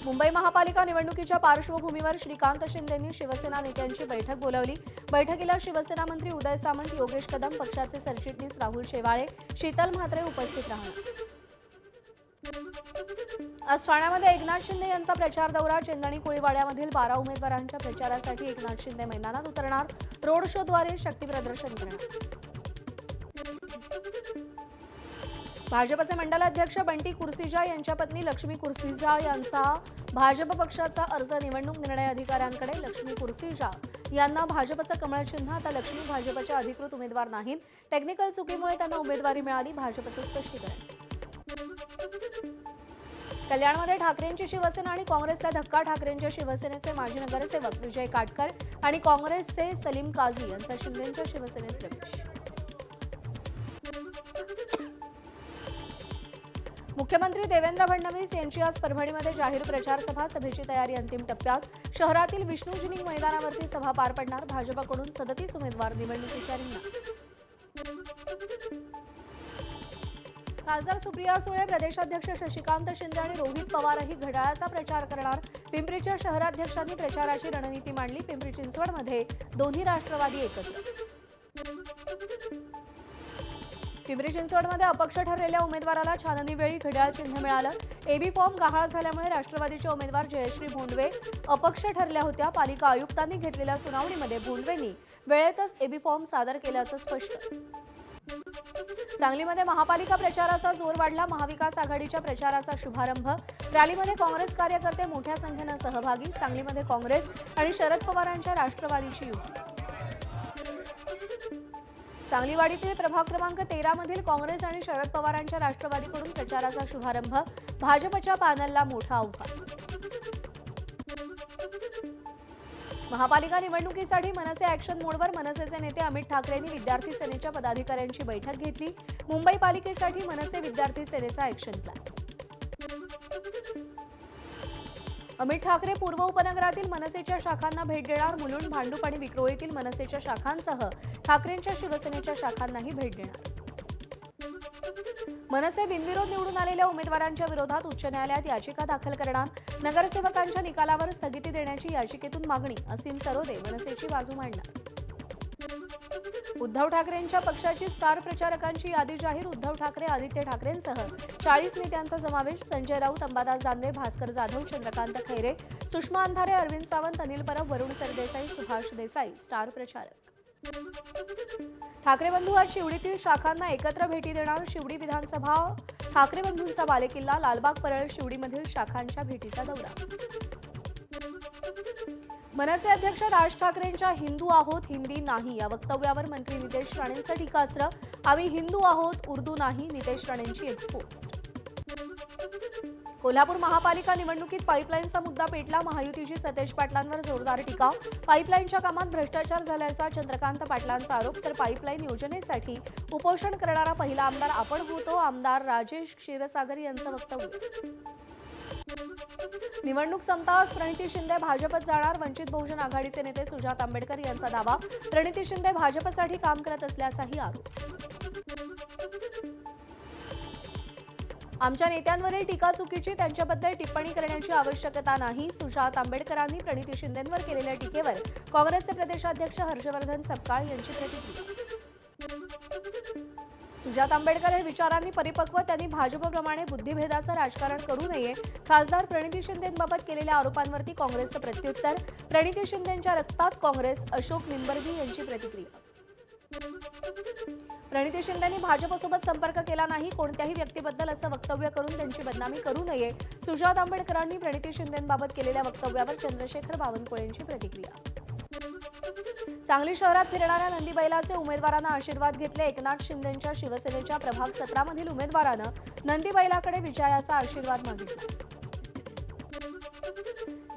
मुंबई महापालिका निवडणुकीच्या पार्श्वभूमीवर श्रीकांत शिंदेंनी शिवसेना नेत्यांची बैठक बोलावली। बैठकीला शिवसेना मंत्री उदय सामंत, योगेश कदम, पक्षाचे सरचिटणीस राहुल शेवाळे, शीतल म्हात्रे उपस्थित राहणार। आज ठाण्यामध्ये एकनाथ शिंदे यांचा प्रचार दौरा। चेंदणी कोळीवाड्यामधील 12 उमेदवारांच्या प्रचारासाठी एकनाथ शिंदे मैदानात उतरणार। रोड शोद्वारे शक्ती प्रदर्शन करणार। भाजपचे मंडल अध्यक्ष बंटी कुर्सीजा यांच्या पत्नी लक्ष्मी कुर्सीजा यांचा भाजप पक्षाचा अर्ज निवडणूक निर्णय अधिकाऱ्यांकडे। लक्ष्मी कुर्सीजा यांना भाजपचं कमळ चिन्ह, आता लक्ष्मी भाजपच्या अधिकृत उमेदवार नाहीत। टेक्निकल चुकीमुळे त्यांना उमेदवारी मिळाली, भाजपचं स्पष्टीकरण। कल्याणमध्ये ठाकरेंची शिवसेना आणि काँग्रेसला धक्का। ठाकरेंच्या शिवसेनेचे माजी नगरसेवक विजय काटकर आणि काँग्रेसचे सलीम काझी यांचा शिंदेंच्या शिवसेनेत प्रवेश। मुख्यमंत्री देवेंद्र फडणवीस यांची आज परभणीमध्ये जाहीर प्रचार सभा। सभेची तयारी अंतिम टप्प्यात। शहरातील विष्णू जिनिंग मैदानावरती सभा पार पडणार। भाजपकडून 37 उमेदवार निवडणुकीच्या रिंगणात। खासदार सुप्रिया सुळे, प्रदेशाध्यक्ष शशिकांत शिंदे आणि रोहित पवारही घड्याळाचा प्रचार करणार। पिंपरीच्या शहराध्यक्षांनी प्रचाराची रणनीती मांडली। पिंपरी चिंचवडमध्ये दोन्ही राष्ट्रवादी एकत्र। पिंपरी चिंचवडमध्ये अपक्ष ठरलेल्या उमेदवाराला छाननीवेळी घड्याळ चिन्ह मिळालं। एबी फॉर्म गहाळ झाल्यामुळे राष्ट्रवादीच्या उमेदवार जयश्री भोंडवे अपक्ष ठरल्या होत्या। पालिका आयुक्तांनी घेतलेल्या सुनावणीमध्ये भोंडवेंनी वेळेतच एबी फॉर्म सादर केल्याचं स्पष्ट। सांगलीमध्ये महापालिका प्रचाराचा जोर वाढला। महाविकास आघाडीच्या प्रचाराचा शुभारंभ। रॅलीमध्ये काँग्रेस कार्यकर्ते मोठ्या संख्येनं सहभागी। सांगलीमध्ये काँग्रेस आणि शरद पवारांच्या राष्ट्रवादीची युती। सांगलीवाडीतील प्रभाग क्रमांक 13 मधील काँग्रेस आणि शरद पवारांच्या राष्ट्रवादीकडून प्रचाराचा शुभारंभ। भाजपच्या पॅनलला मोठं आव्हान। महापालिका निवडणुकीसाठी मनसे ॲक्शन मोडवर। मनसेचे नेते अमित ठाकरेंनी विद्यार्थी सेनेच्या पदाधिकाऱ्यांची बैठक घेतली। मुंबई पालिकेसाठी मनसे विद्यार्थी सेनेचा ॲक्शन प्लॅन। अमित ठाकरे पूर्व उपनगरातील मनसेच्या शाखांना भेट देणार। मुलुंड, भांडूप आणि विक्रोळीतील मनसेच्या शाखांसह ठाकरेंच्या शिवसेनेच्या शाखांनाही भेट देणार। मनसे बिनविरोध निवडून आलेल्या उमेदवारांच्या विरोधात उच्च न्यायालयात याचिका दाखल करणार। नगरसेवकांच्या निकालावर स्थगिती देण्याची याचिकेतून मागणी। असीम सरोदे मनसेची बाजू मांडणार। उद्धव ठाकरेंच्या पक्षाची स्टार प्रचारकांची यादी जाहीर। उद्धव ठाकरे, आदित्य ठाकरेंसह 40 नेत्यांचा समावेश। संजय राऊत, अंबादास दानवे, भास्कर जाधव, चंद्रकांत खैरे, सुषमा अंधारे, अरविंद सावंत, अनिल परब, वरुण सरदेसाई, सुभाष देसाई स्टार प्रचारक। ठाकरे बंधू आज शिवडीतील शाखांना एकत्र भेटी देणार। शिवडी विधानसभा ठाकरे बंधूंचा बालेकिल्ला। लालबाग, परळ, शिवडीमधील शाखांच्या भेटीचा दौरा। मनसे अध्यक्ष राज ठाकरेंच्या हिंदू आहोत, हिंदी नाही या वक्तव्यावर मंत्री नितेश राणेंचं टीकास्त्र। आम्ही हिंदू आहोत, उर्दू नाही, नितेश राणेंची एक्सपोज। कोल्हापूर महापालिका निवडणुकीत पाईपलाईनचा मुद्दा पेटला। महायुतीची सतेज पाटलांवर जोरदार टीका। पाईपलाईनच्या कामात भ्रष्टाचार झाल्याचा चंद्रकांत पाटलांचा आरोप। तर पाईपलाईन योजनेसाठी उपोषण करणारा पहिला आमदार आपण होतो, आमदार राजेश क्षीरसागर यांचं वक्तव्य। निवडणूक संपताच प्रणिती शिंदे भाजपत जाणार। वंचित बहुजन आघाडीचे नेते सुजात आंबेडकर यांचा दावा। प्रणिती शिंदे भाजपसाठी काम करत असल्याचाही आरोप। आमच्या नेत्यांवरील टीका चुकीची, त्यांच्याबद्दल टिप्पणी करण्याची आवश्यकता नाही। सुजात आंबेडकरांनी प्रणिती शिंदेंवर केलेल्या टीकेवर काँग्रेसचे प्रदेशाध्यक्ष हर्षवर्धन सपकाळ यांची प्रतिक्रिया। सुजात आंबेडकर हे विचारांनी परिपक्व, त्यांनी भाजपप्रमाणे बुद्धिभेदाचं राजकारण करू नये। खासदार प्रणिती शिंदेंबाबत केलेल्या आरोपांवरती काँग्रेसचं प्रत्युत्तर। प्रणिती शिंदेंच्या रक्तात काँग्रेस, अशोक निंबर्गी यांची प्रतिक्रिया। प्रणिती शिंदेंनी भाजपसोबत संपर्क केला नाही, कोणत्याही व्यक्तीबद्दल असं वक्तव्य करून त्यांची बदनामी करू नये। सुजात आंबेडकरांनी प्रणिती शिंदेंबाबत केलेल्या वक्तव्यावर चंद्रशेखर बावनकुळेंची प्रतिक्रिया। सांगली शहरात फिरणाऱ्या नंदी बैलाचे उमेदवारांना आशीर्वाद घेतले। एकनाथ शिंदेंच्या शिवसेनेच्या प्रभाग 17 मधील उमेदवारानं नंदी बैलाकडे विजयाचा आशीर्वाद मागितला।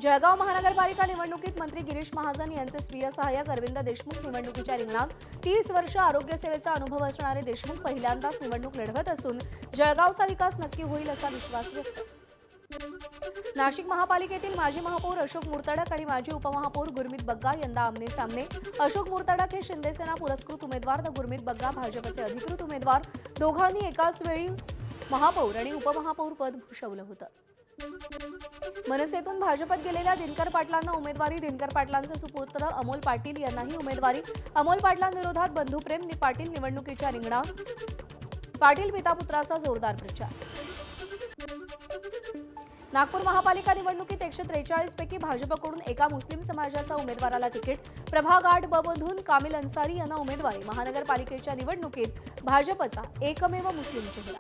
जळगाव महानगरपालिका निवडणुकीत मंत्री गिरीश महाजन यांचे स्वीय सहाय्यक अरविंद देशमुख निवडणुकीच्या रिंगणात। 30 वर्ष आरोग्यसेवेचा अनुभव असणारे देशमुख पहिल्यांदाच निवडणूक लढवत असून जळगावचा विकास नक्की होईल असा विश्वास व्यक्त। नाशिक महापालिकेतील माजी महापौर अशोक मुर्तडक आणि माजी उपमहापौर गुरमीत बग्गा यंदा आमने सामने। अशोक मुर्तडक हे शिंदेसेना पुरस्कृत उमेदवार तर गुरमीत बग्गा भाजपचे अधिकृत उमेदवार। दोघांनी एकाच वेळी महापौर आणि उपमहापौर पद भूषवलं होतं। मनसेतून भाजपत गेलेल्या दिनकर पाटलांना उमेदवारी. दिनकर पाटलांचे सुपुत्र अमोल पाटील यांनाही उमेदवारी. अमोल पाटलांविरोधात बंधुप्रेम पाटील निवडणुकीच्या रिंगणात. पाटील पिता पुत्राचा जोरदार प्रचार. नागपूर महापालिका निवडणुकीत 143 पैकी भाजपकडून एका मुस्लिम समाजाचा उमेदवाराला तिकीट. प्रभाग 8 ब मधून कामिल अन्सारी यांना उमेदवारी. महानगरपालिकेच्या निवडणुकीत भाजपचा एकमेव मुस्लिम चेहरा.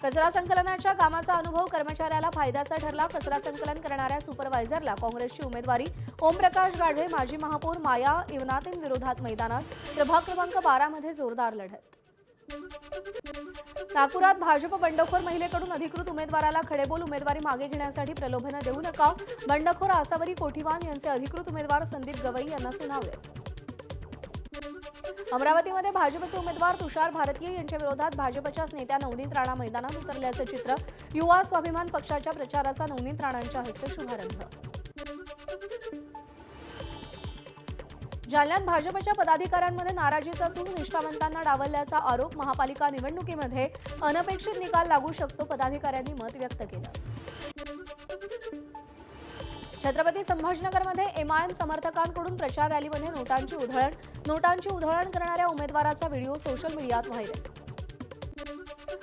कचरा संकलनाच्या कामाचा अनुभव कर्मचाऱ्याला फायद्याचा ठरला. कचरा संकलन करणाऱ्या सुपरवायझरला काँग्रेसची उमेदवारी. ओमप्रकाश गाढवे माजी महापौर माया इवनातींविरोधात मैदानात. प्रभाग क्रमांक 12 मध्ये जोरदार लढत. नागपुरात भाजप बंडखोर महिलेकडून अधिकृत उमेदवाराला खडेबोल. उमेदवारी मागे घेण्यासाठी प्रलोभनं देऊ नका. बंडखोर आसावरी कोठीवान यांचे अधिकृत उमेदवार संदीप गवई यांना सुनावले. अमरावतीमध्ये भाजपचे उमेदवार तुषार भारतीय यांच्या विरोधात भाजपच्याच नेत्या नवनीत राणा मैदानात उतरल्याचं चित्र. युवा स्वाभिमान पक्षाच्या प्रचाराचा नवनीत राणांच्या हस्ते शुभारंभ. जालन्यात भाजपच्या पदाधिकाऱ्यांमध्ये नाराजीचा सूर. निष्ठावंतांना डावलल्याचा आरोप. महापालिका निवडणुकीमध्ये अनपेक्षित निकाल लागू शकतो, पदाधिकाऱ्यांनी मत व्यक्त केलं. छत्रपती संभाजीनगरमध्ये एमआयएम समर्थकांकडून प्रचार रॅलीमध्ये नोटांची उधळण. नोटांची उधळण करणाऱ्या उमेदवाराचा व्हिडिओ सोशल मीडियात व्हायरल.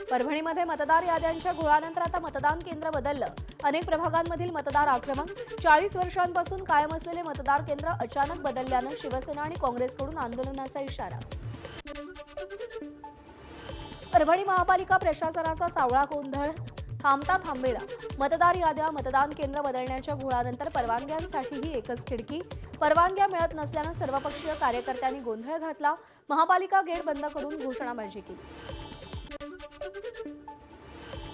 परभणीमध्ये मतदार याद्यांच्या घोळानंतर आता मतदान केंद्र बदललं. अनेक प्रभागांमधील मतदार आक्रमक. 40 वर्षांपासून कायम असलेले मतदार केंद्र अचानक बदलल्यानं शिवसेना आणि काँग्रेसकडून आंदोलनाचा इशारा. परभणी महापालिका प्रशासनाचा सावळा गोंधळ. थांबता थांबेना. मतदार याद्या मतदान केंद्र बदलण्याच्या घोळानंतर परवानग्यांसाठीही एकच खिडकी. परवानग्या मिळत नसल्यानं सर्वपक्षीय कार्यकर्त्यांनी गोंधळ घातला. महापालिका गेट बंद करून घोषणाबाजी केली.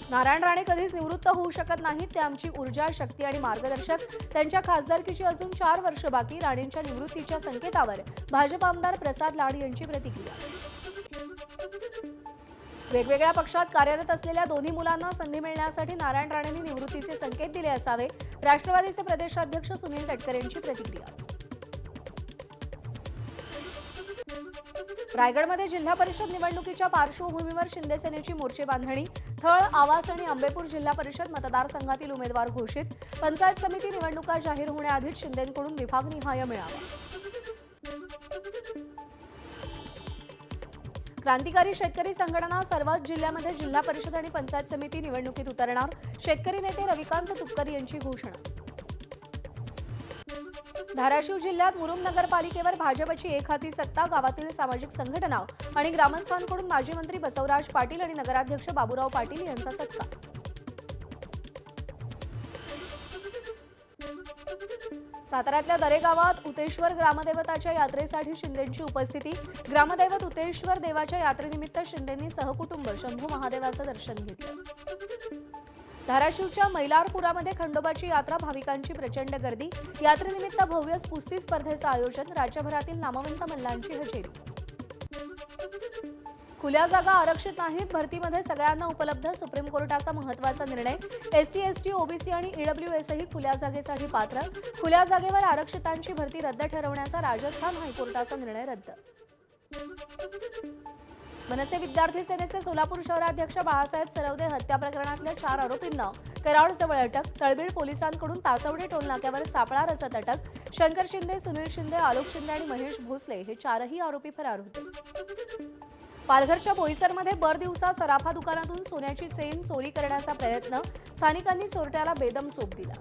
नारायण राणे कधीच निवृत्त होऊ शकत नाहीत. ते आमची ऊर्जा, शक्ती आणि मार्गदर्शक. त्यांच्या खासदारकीची अजून 4 वर्ष बाकी. राणेंच्या निवृत्तीच्या संकेतावर भाजप आमदार प्रसाद लाड यांची प्रतिक्रिया. वेगवेगळ्या पक्षात कार्यरत असलेल्या दोन्ही मुलांना संधी मिळण्यासाठी नारायण राणेंनी निवृत्तीचे संकेत दिले असावे. राष्ट्रवादीचे प्रदेशाध्यक्ष सुनील तटकरे यांची प्रतिक्रिया. रायगडमध्ये जिल्हा परिषद निवडणुकीच्या पार्श्वभूमीवर शिंदे सेनेची मोर्चे बांधणी. थळ, आवास आणि आंबेपूर जिल्हा परिषद मतदारसंघातील उमेदवार घोषित. पंचायत समिती निवडणुका जाहीर होण्याआधीच शिंदेंकडून विभागनिहाय मेळावा. क्रांतिकारी शेतकरी संघटना सर्वच जिल्ह्यामध्ये जिल्हा परिषद आणि पंचायत समिती निवडणुकीत उतरणार. शेतकरी नेते रविकांत तुपकर यांची घोषणा. धाराशिव जिल्ह्यात मुरुम नगरपालिकेवर भाजपची एकहाती सत्ता. गावातील सामाजिक संघटना आणि ग्रामस्थांकडून माजी मंत्री बसवराज पाटील आणि नगराध्यक्ष बाबूराव पाटील यांचा सत्कार. साताऱ्यातल्या दरेगावात उतेश्वर ग्रामदेवताच्या यात्रेसाठी शिंदेंची उपस्थिती. ग्रामदैवत उतेश्वर देवाच्या यात्रेनिमित्त शिंदेंनी सहकुटुंब शंभू महादेवाचं दर्शन घेतलं. धाराशिवच्या मैलारपुरामध्ये खंडोबाची यात्रा. भाविकांची प्रचंड गर्दी. यात्रेनिमित्त भव्य कुस्ती स्पर्धेचं आयोजन. राज्यभरातील नामवंत मल्लांची हजेरी. खुल्या जागा आरक्षित नाहीत. भरतीमध्ये सगळ्यांना उपलब्ध. सुप्रीम कोर्टाचा महत्त्वाचा निर्णय. एससी, एसटी, ओबीसी आणि ईडब्ल्यूएसही खुल्या जागेसाठी पात्र. खुल्या जागेवर आरक्षितांची भरती रद्द ठरवण्याचा राजस्थान हायकोर्टाचा निर्णय रद्द. मनसे विद्यार्थी सेनेचे सोलापूर शहराध्यक्ष बाळासाहेब सरवदे हत्या प्रकरणातल्या 4 आरोपींना कराडजवळ अटक. तळबीड पोलिसांकडून तासवडे टोलनाक्यावर सापळा रचत अटक. शंकर शिंदे, सुनील शिंदे, आलोक शिंदे आणि महेश भोसले हे 4ही आरोपी फरार होते. पालघरच्या बोईसरमध्ये भर दिवसा सराफा दुकानातून सोन्याची चेन चोरी करण्याचा प्रयत्न. स्थानिकांनी चोरट्याला बेदम चोप दिला.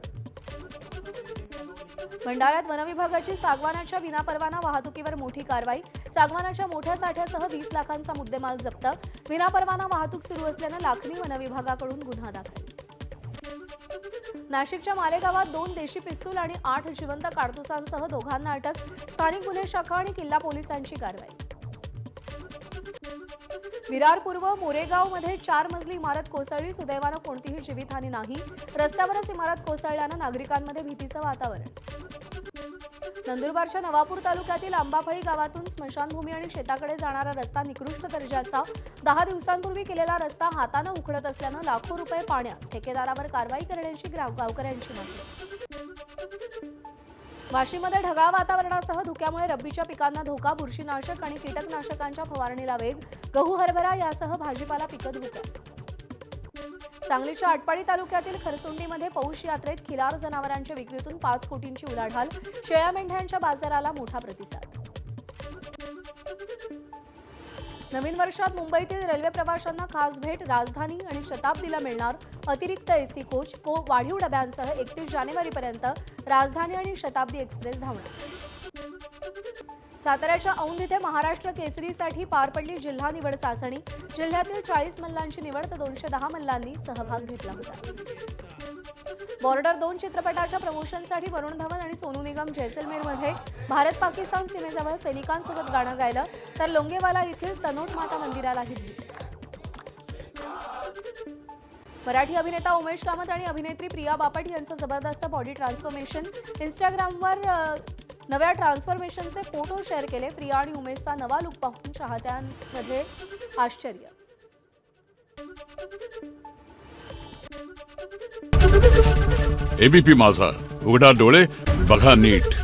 भंडाऱ्यात वनविभागाची सागवानाच्या विनापरवाना वाहतुकीवर मोठी कारवाई. सागवानाच्या मोठ्या साठ्यासह 20 लाखांचा मुद्देमाल जप्त. विनापरवाना वाहतूक सुरू असल्यानं लाखनी वनविभागाकडून गुन्हा दाखल. नाशिकच्या मालेगावात 2 देशी पिस्तूल आणि 8 जिवंत काडतुसांसह दोघांना अटक. स्थानिक गुन्हे शाखा आणि किल्ला पोलिसांची कारवाई. विरार पूर्व मोरेगावमध्ये 4 मजली इमारत कोसळली. सुदैवानं कोणतीही जीवितहानी नाही. रस्त्यावरच इमारत कोसळल्यानं नागरिकांमध्ये भीतीचं वातावरण. नंदुरबारच्या नवापूर तालुक्यातील आंबाफळी गावातून स्मशानभूमी आणि शेताकडे जाणारा रस्ता निकृष्ट दर्जाचा. 10 दिवसांपूर्वी केलेला रस्ता हातानं उखडत असल्यानं लाखो रुपये पाण्यात. ठेकेदारावर कारवाई करण्याची गावकऱ्यांची मागणी. वाशीमध्ये ढगाळ वातावरणासह धुक्यामुळे रब्बीच्या पिकांना धोका. बुरशीनाशक आणि कीटकनाशकांच्या फवारणीला वेग. गहू, हरभरा यासह भाजीपाला पिकं धोक्यात. सांगलीच्या आटपाडी तालुक्यातील खरसुंडीमध्ये पौष यात्रेत खिलार जनावरांच्या विक्रीतून 5 कोटींची उलाढाल. शेळ्या मेंढ्यांच्या बाजाराला मोठा प्रतिसाद. नवीन वर्षात मुंबईतील रेल्वे प्रवाशांना खास भेट. राजधानी आणि शताब्दीला मिळणार अतिरिक्त एसी कोच. वाढीव डब्यांसह 31 जानेवारीपर्यंत राजधानी आणि शताब्दी एक्सप्रेस धावणार. साताऱ्याच्या औंध इथे महाराष्ट्र केसरीसाठी पार पडली जिल्हा निवड चाचणी. जिल्ह्यातील 40 मल्लांची निवड तर 210 मल्लांनी सहभाग घेतला होता. बॉर्डर 2 चित्रपटाच्या प्रमोशनसाठी वरुण धवन आणि सोनू निगम जैसलमेरमध्ये. भारत पाकिस्तान सीमेजवळ सैनिकांसोबत गाणं गायलं तर लोंगेवाला येथील तनोट माता मंदिरालाही भेट. मराठी अभिनेता उमेश कामत आणि अभिनेत्री प्रिया बापट यांचं जबरदस्त बॉडी ट्रान्सफॉर्मेशन. इंस्टाग्रामवर नव्या ट्रान्सफॉर्मेशनचे फोटो शेअर केले. प्रिया आणि उमेशचा नवा लुक पाहून चाहत्यांमध्ये आश्चर्य. एबीपी माझा, उघडा डोळे बघा नीट.